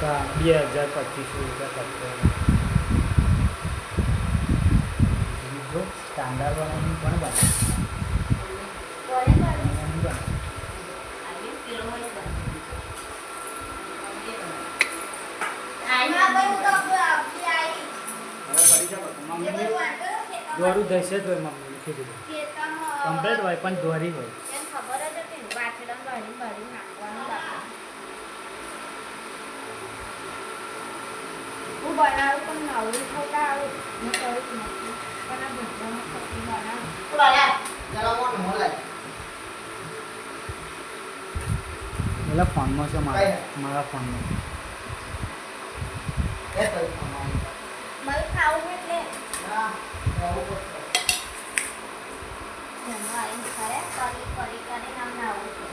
₹2000-2500 standard વાળાની પણ બને. દોરું દશે જ હોય મમ્મી લીખી દીધું કમ્પ્લીટ હોય પણ દોરી હોય. હું બનાવું પણ નવું થતા આવું મેં કહ્યું નથી પણ આ બધામાં ખોટી બનાવું પેલા ફોનમાં છે મારા ફોનમાં મારે ખાવું એટલે કરી નામ આવું છે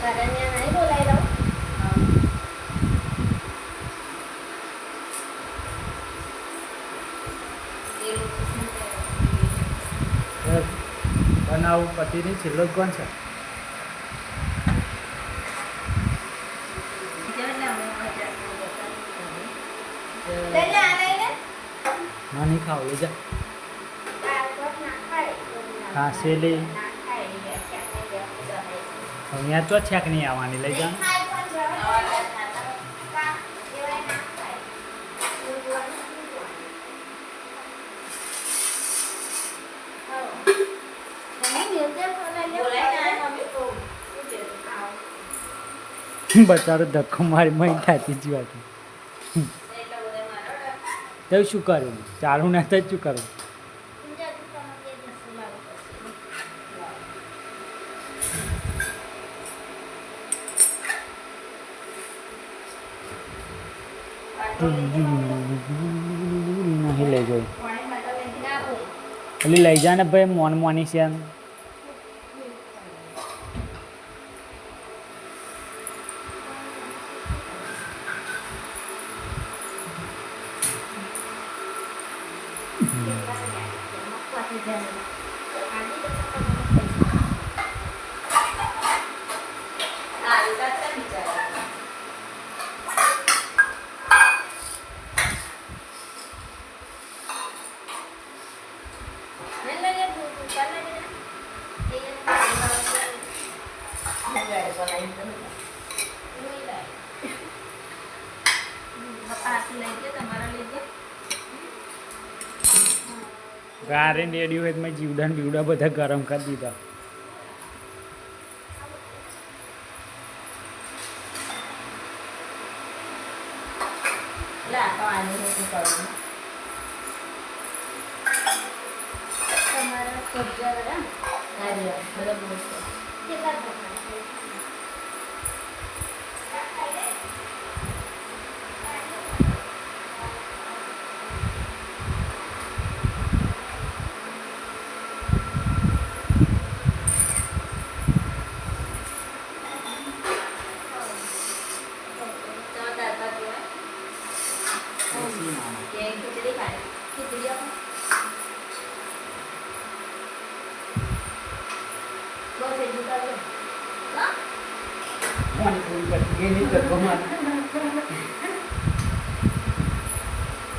કરણ્યા નહીં બોલાવી દઉં બનાવું પતિની છેલ્લો જ કોણ છે? નાની ખાવ લઈ જા ખાસેલી અહીંયા તો છેક નહીં આવવાની લઈ જા. બચારો ધક્કો મારી મહી ખાતી જ વાત તો શું કર્યું? ચાલુ ના તો શું કરું? નહીં લઈ ગઈ પેલી લઈ જા ને ભાઈ મોન મોની છે એમ ગારે રેડી હોય મેં જીવડા ને બીવડા બધા ગરમ કરી દીધા.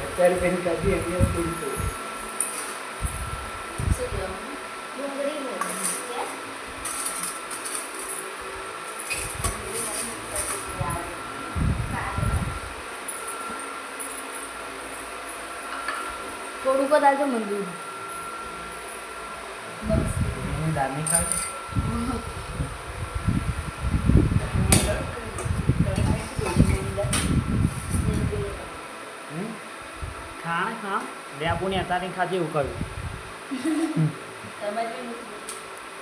અત્યારે પેલી કાઢી અહીંયા પૂરી કરી. થોડુંક જ આવજો મંદિર દાળ નહીં ખાવ ખાણ ખા લેબુની અત્યારે ખાજે એવું કહ્યું.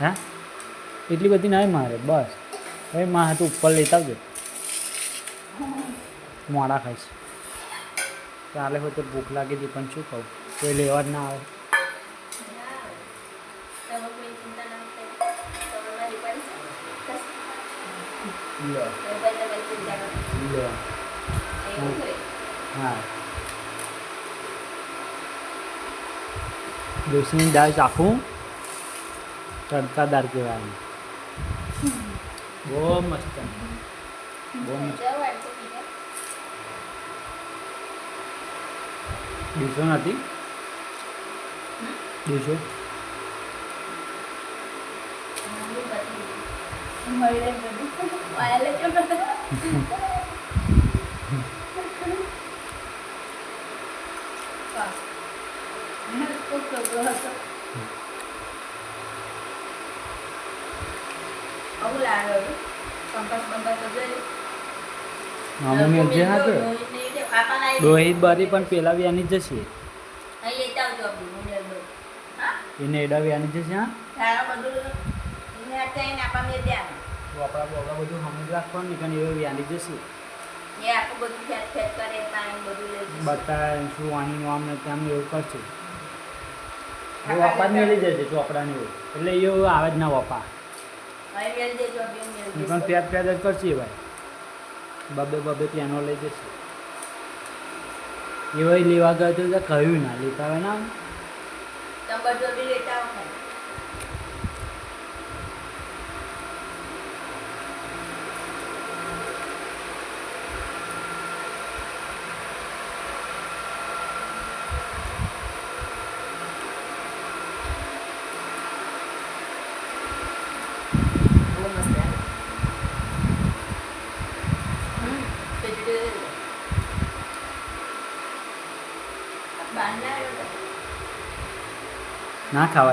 હા એટલી બધી ના મારે બસ હવે માં હાથું ઉપર લેતા આવજો મોડા ખાઈશ. ચાલે હોય તો ભૂખ લાગી હતી પણ શું કહું કોઈ લેવા જ ના આવે. હા દોશીની દાળ ચાખું તડકાદાર કહેવાય બહુ મસ્ત બહુ મસ્ત ડીશો નથી ડીશો મમ્મી જે હા કે રોહિત બારી પણ પેલા વ્યાની જશે એને એડા વ્યાની જશે હા તો આપણા બોગા બધું સમજ રાખવાનું નહીં કારણ એ વ્યાની જશે બતાવે શું વાણીનું આમ ને તેમ એવું કરશે એ વપા જ મેળી જશે ચોપડાને એવું એટલે એવું આવે જ ના વપા પણ પ્યાજ પ્યાજ જ કરશે ભાઈ બબે ત્યાંનો લઈ જશે એવા લેવા ગયો તો કહ્યું ના લેતા હોય ના ના ખવાય